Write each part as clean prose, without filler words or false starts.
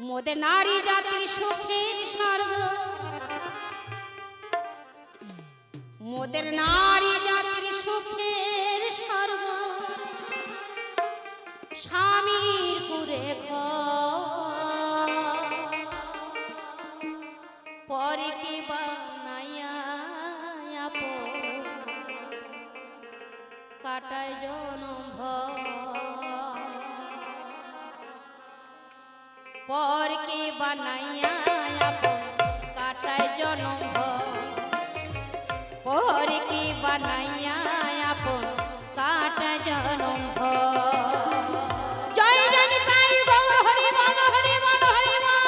মোদের নারী জাতির সুখের স্বর্গ, মোদের নারী জাতির সুখের স্বর্গ, স্বামীর কুরে পরে কে বানাইয়া কাটায় জনম পর কে বানাইয়া কাটায় জনম পর কে বানাইয়া কাটায় জনম জয় জয় তাই গৌর হরি বল হরি বল হরি বল।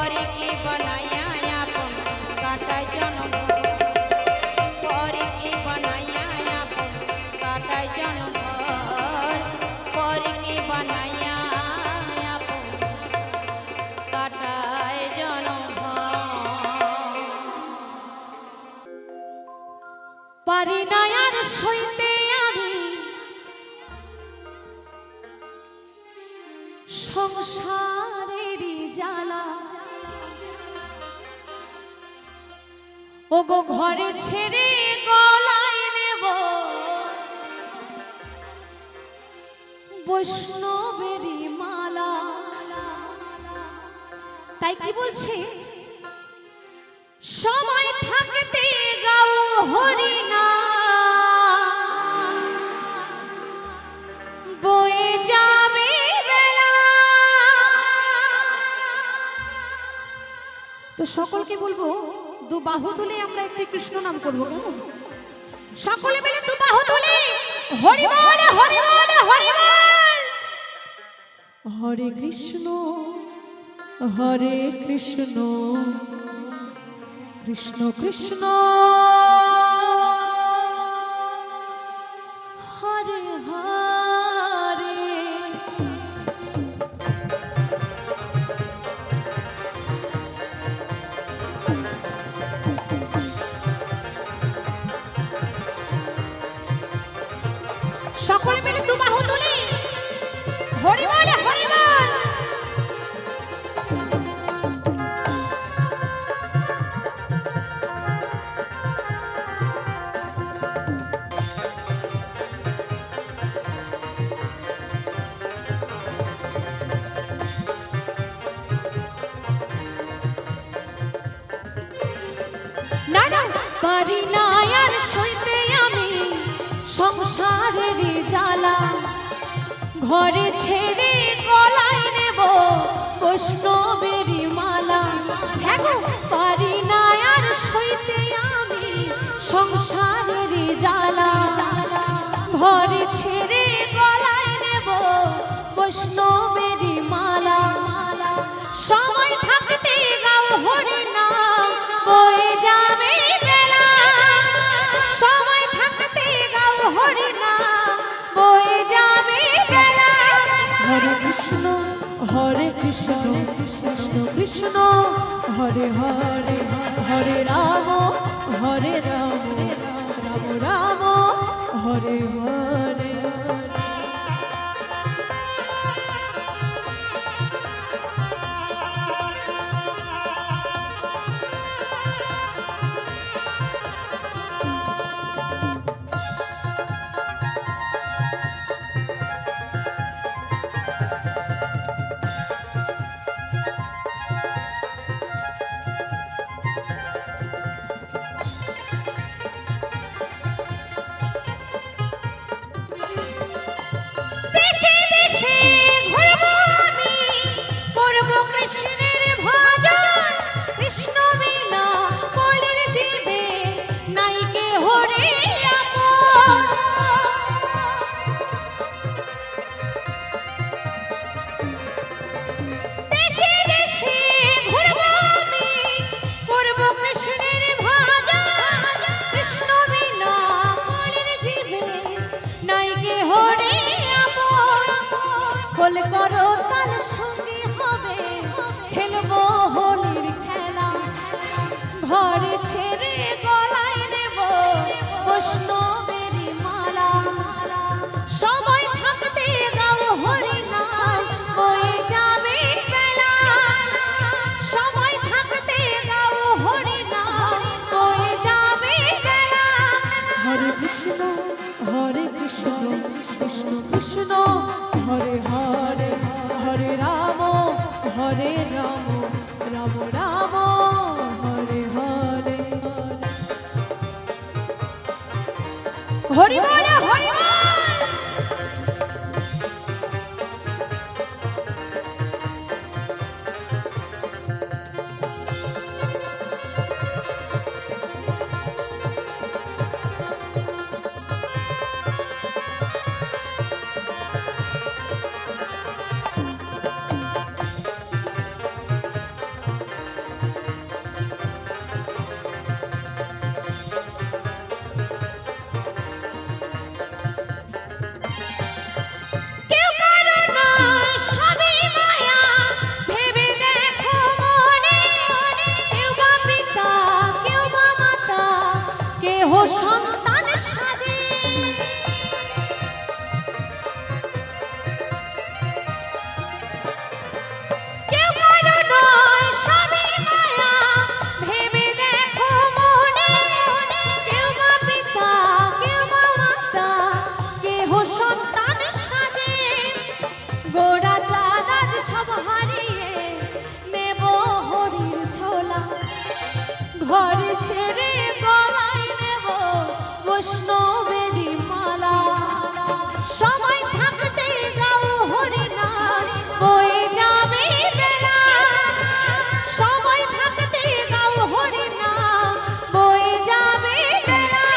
পরে কি বানাইয়া আপন কাটায় জনম পরে কি বানাইয়া আপন কাটায় জনম পরে কি বানাইয়া আপন কাটায় জনম পারি না আর সইতে আমি সংসারেরই জ্বালা ওগো ঘরে ছেড়ে গলায় নেব বৈষ্ণবেরই মালা তাই কি বলছে সময় থাকতে গাও হরি না বয়ে যাবে বেলা তো সকলকে বলবো দু বাহু তুলে আমরা একটি কৃষ্ণ নাম করব কেমন সকলে মিলে দু বাহু তুলে হরি বল হরি বল হরি বল হরে কৃষ্ণ কৃষ্ণ কৃষ্ণ হরে হরে সকলে মিলে দু বাহু তুলি হরি বল হরি বল না না পারি না আর সইতে আমি সংসারের জ্বালা ঘরে ছেড়ে গলায় নেব বৈষ্ণবেরই মালা হ্যাঁ গো পারি না আর সইতে আমি সংসারের জ্বালা ঘরে ছেড়ে গলায় নেব বৈষ্ণবেরই মালা সময় থাকতে গাও হরি না বয়ে যাবে বেলা সময় থাকতে গাও হরি না বয়ে যাবে বেলা হরে কৃষ্ণ কৃষ্ণ কৃষ্ণ হরে হরে হরে রাম রাম রাম হরে হরে দেশে দেশে ঘুরবো আমি করব কৃষ্ণের ভজন কৃষ্ণ বিনা কলির জিবে নাই কে হরে আপন দেশে দেশে ঘুরবো আমি করব কৃষ্ণের ভজন কৃষ্ণ বিনা কলির জিবে নাই কে হরে খোল করো তাল সঙ্গে হবে খেলবো হোলির খেলা ঘরে ছেড়ে গলায় নেব বৈষ্ণবেরই মালা সময় থাকতে গাও হরি নাম বয়ে যাবে বেলা সময় থাকতে গাও হরি নাম বয়ে যাবে বেলা হরে কৃষ্ণ কৃষ্ণ কৃষ্ণ হরে হরে হরে রাম রাম রাম হরে হরে হরি বল হরি বল ঘর ছেড়ে গলায় নেব বৈষ্ণবেরই মালা সময় থাকতে গাও হরিনাম বয়ে যাবে বেলা সময় থাকতে গাও হরিনাম বয়ে যাবে বেলা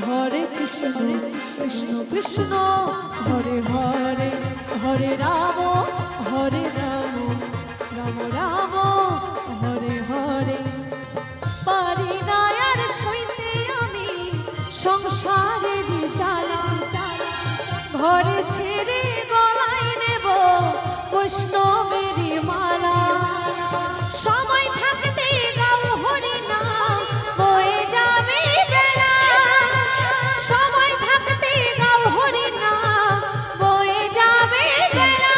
হরে কৃষ্ণ কৃষ্ণ কৃষ্ণ হরে হরে হরে রাম রাম রাম হরে হরে পারি না আর সইতে আমি সংসারের জ্বালা ঘরে ছেড়ে গলায় নেব বৈষ্ণবেরই মালা সময় থাকতে গাও হরিনাম বয়ে যাবে বেলা সময় থাকতে গাও হরিনাম বয়ে যাবে বেলা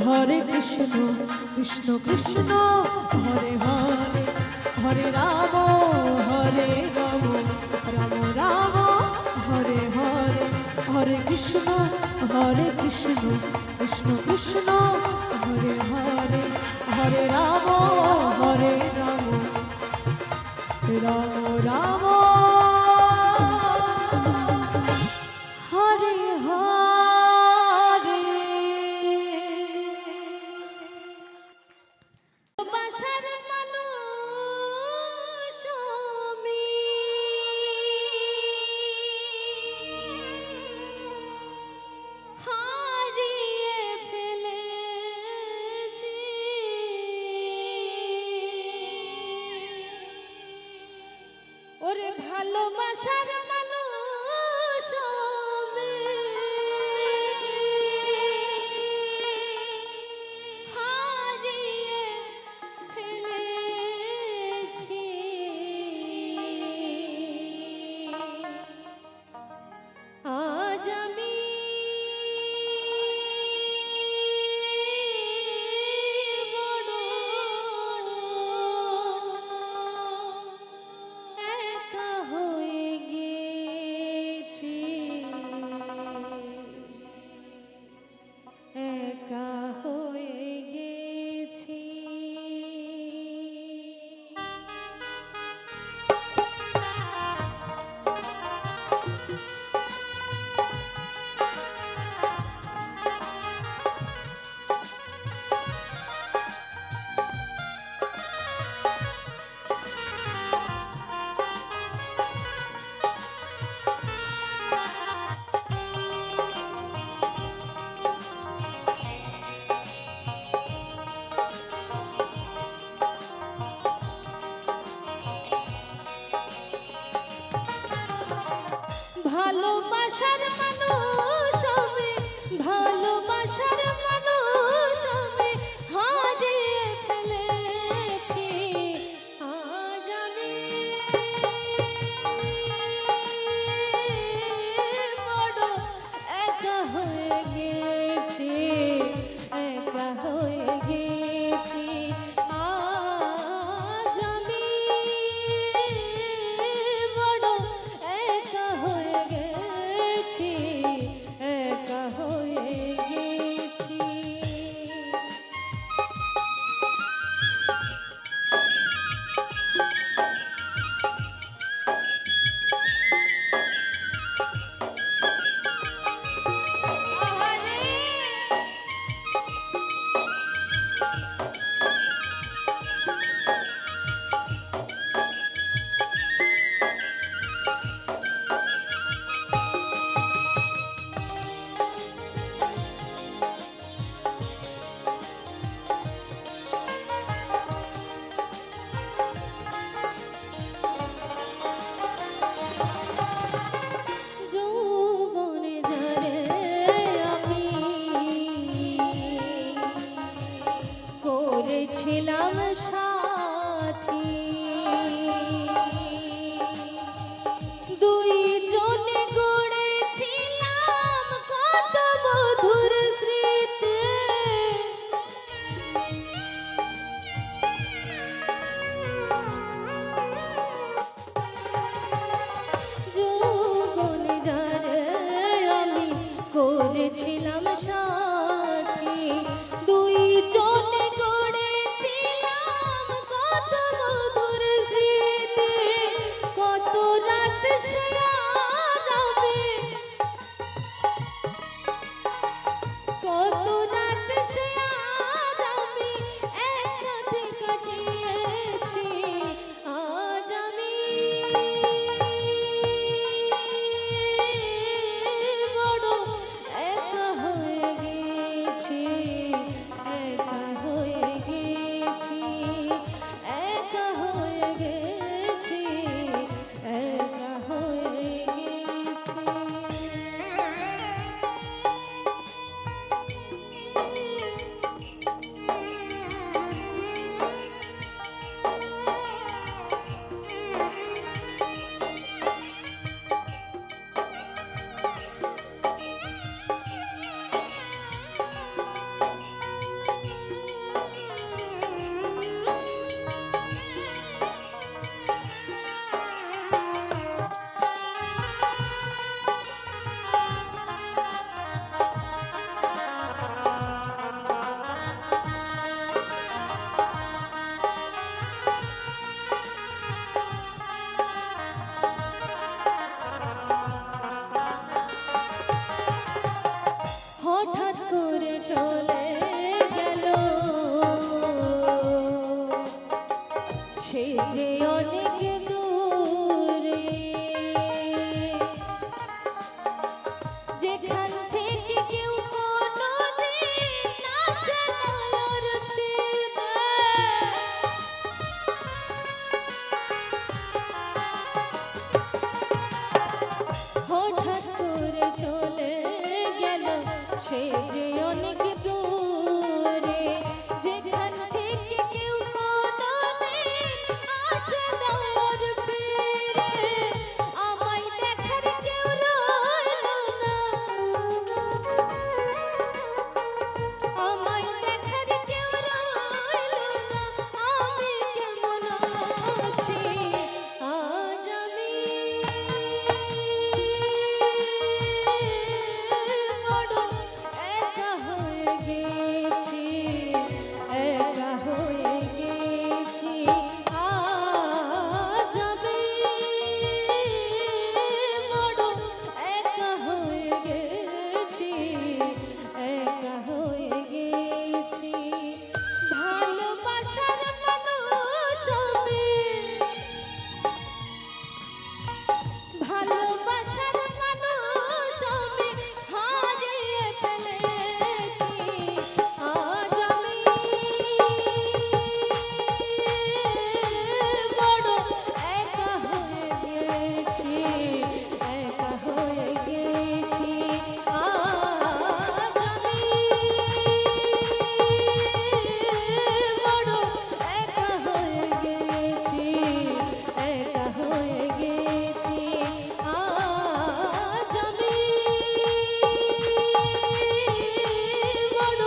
হরে কৃষ্ণ কৃষ্ণ কৃষ্ণ হরে হরে হরে রাম রাম রাম হরে হরে হরে কৃষ্ণ কৃষ্ণ কৃষ্ণ হরে হরে হরে রাম রাম রাম হরে হরে বাসার মানুষ আমি হারিয়ে ফেলেছি ওরে ভালোবাসার মানুষ আমি হারিয়ে ফেলেছি আজ আমি বড় একা হয়ে গেছি একা হয়ে গেছি ভালোবাসার মানুষ আমি ভালোবাসার মানুষ আমি হারিয়ে ফেলেছি আজ আমি বড় একা হয়ে গেছি একা হয়ে গেছি আজ আমি বড় একা হয়ে গেছি একা হয়ে গেছি যৌবনে যারে আমি করেছিলাম সাথী দুইজনে গড়েছিলাম কত মধুর স্মৃতি যৌবনে যারে আমি করেছিলাম সাথী দুইজনে গড়েছিলাম একা হয়ে গেছি, একা হয়ে গেছি, একা হয়ে গেছি। হঠাৎ করে চলে গেল সে যে অনেক দূরে, যেখান থেকে কেউ কোনোদিন আসে না ওর ফিরে। হঠাৎ করে চলে গেল সে যে অনেক দূরে, যেখান থেকে কেউ কোনোদিন আসে না ওর ফিরে। আমায় দেখার কেউ রইল না, আমায় দেখার কেউ রইল না, আমি কেমন আছি আজ আমি বড় একা হয়ে গেছি, একা হয়ে গেছি আজ আমি বড় একা হয়ে গেছি, একা হয়ে গেছি। ভালোবাসার মানুষ আমি, ভালোবাসার মানুষ আমি হারিয়ে ফেলেছি আজ আমি বড় একা হয়ে গেছি, একা হয়ে গেছি আজ আমি বড় একা হয়ে গেছি, একা হয়ে গেছি আজ আমি বড়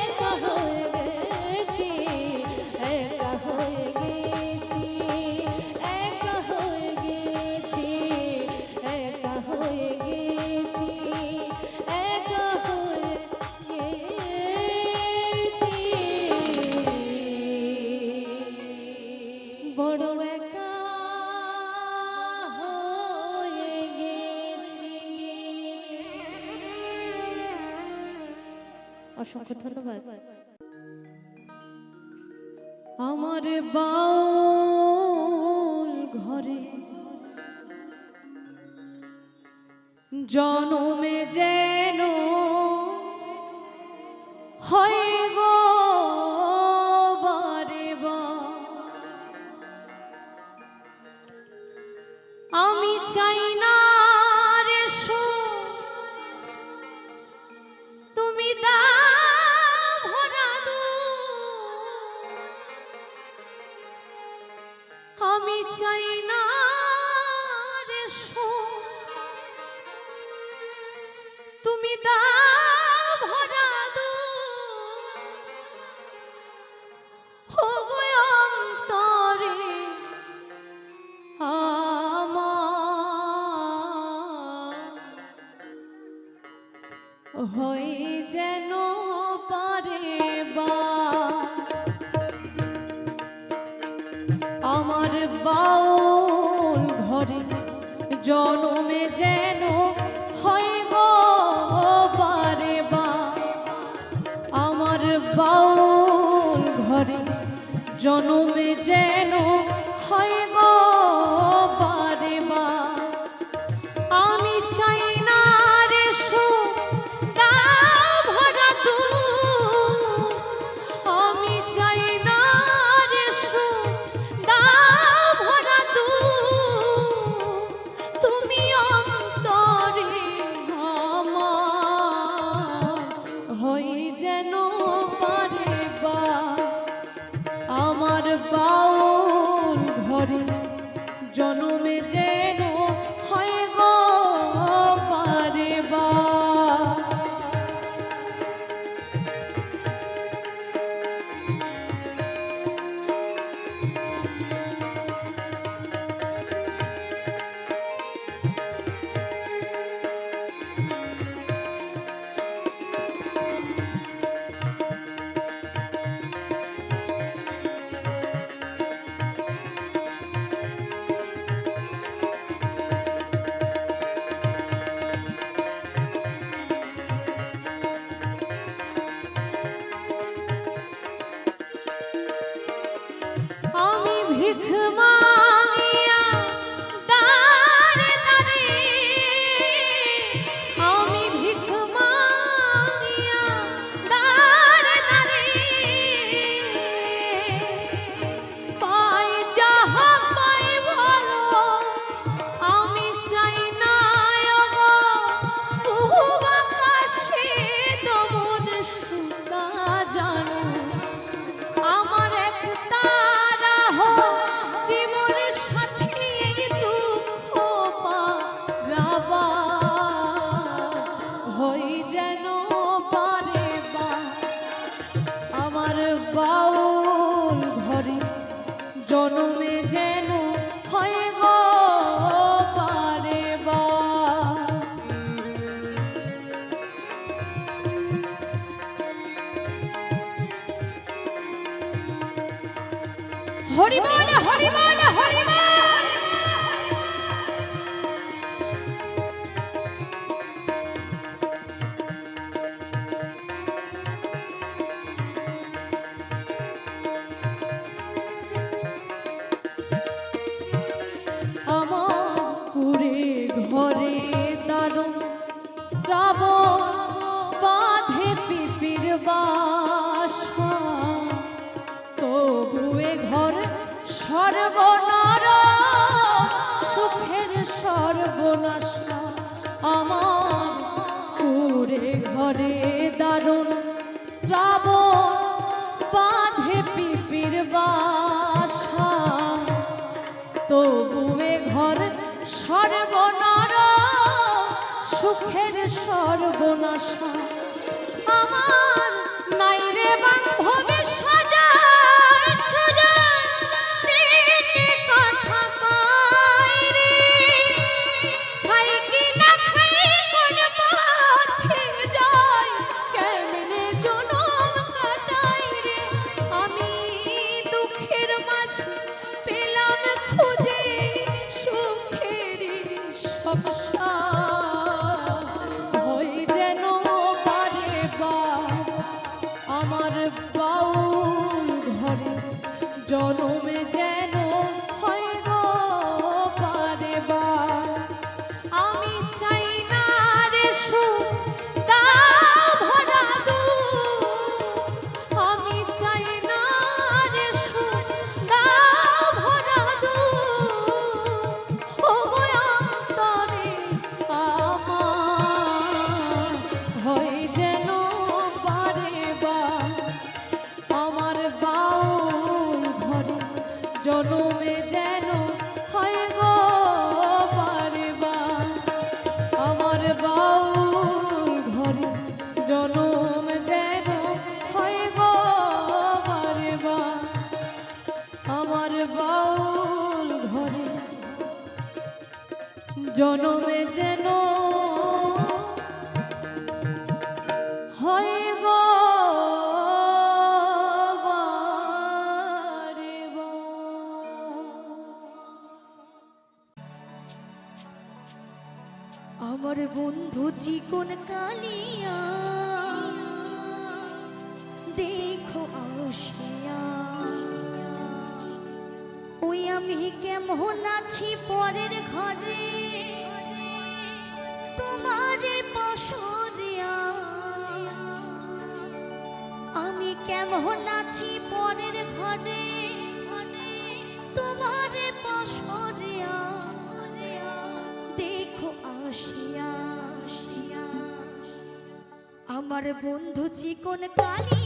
একা হয়ে গেছি, একা হয়ে গেছি, একা হয়ে গেছি, একা হয়ে গেছি, একা হয়ে গেছি, বড় একা হয়ে গেছি। অসংখ্য ধন্যবাদ। আমার বাউল ঘরে জনমে যেন হয় গো বারে বার, আমি চাই না রে সুখ, তুমি দাও ভরা দুঃখ, আমি চাই না রে সুখ, তুমি দাও ভরা দুঃখ, ও গো অন্তরে আমার হয়ে যেন পারে বা, আমার বাউল ঘরে জনমে যেন হয় গো বারে বা, আমার বাউল ঘরে জনমে যেন হয় গো বারে বা, আমি চাই না রে সুখ দাও ভরা দুঃখ, বাউল ঘরে জনমে যেন হয় গো বারে বার। হরি বল হরি বল হরি বল। ঘরে দারুণ শ্রাবণ বাঁধে পিপির বাসা, তবুয়ে ঘর সর্বনার সুখের সর্বনাশা। আমার পুরে ঘরে দারুণ শ্রাবণ বাঁধে পিপির বাসা, তবুয়ে ঘর সর্বনার সুখের সর্বনাশা। আমার নাই রে বান্ধবী সাজার সুজন, প্রেমে কথা কয় রে, খাই কি না খাই কোন পথে যাই, কেমনে জনম কাটাই রে। আমি দুঃখের মাঝে পেলাম খুঁজে সুখের সংসার, হয় যেন বারে বার আমার বাউল ঘরে জনমে যেন হয় গো বারে বার। আমি চাই না রে সুখ দাও ভরা দুঃখ, আমি চাই না রে সুখ দাও ভরা দুঃখ, ও গো অন্তরে আমার হয় যেন বারে বার আমার বাউল ঘরে জনমে যেন হয় গো বারে বার। আমার বাউল ঘরে জনম যেন হয় গো বারে বার। আমার বাউল ঘরে জনমে যেন হয় গো বারে বার। আমার বন্ধু চিকন কালিয়া দেখো আসিয়া, ওই আমি কেমন আছি পরের ঘরে তোমারে পাশরিয়া, আমি কেমন আছি পরের ঘরে তোমারে পাশরিয়া, দেখো আসিয়া। আমার বন্ধু চিকন কালিয়া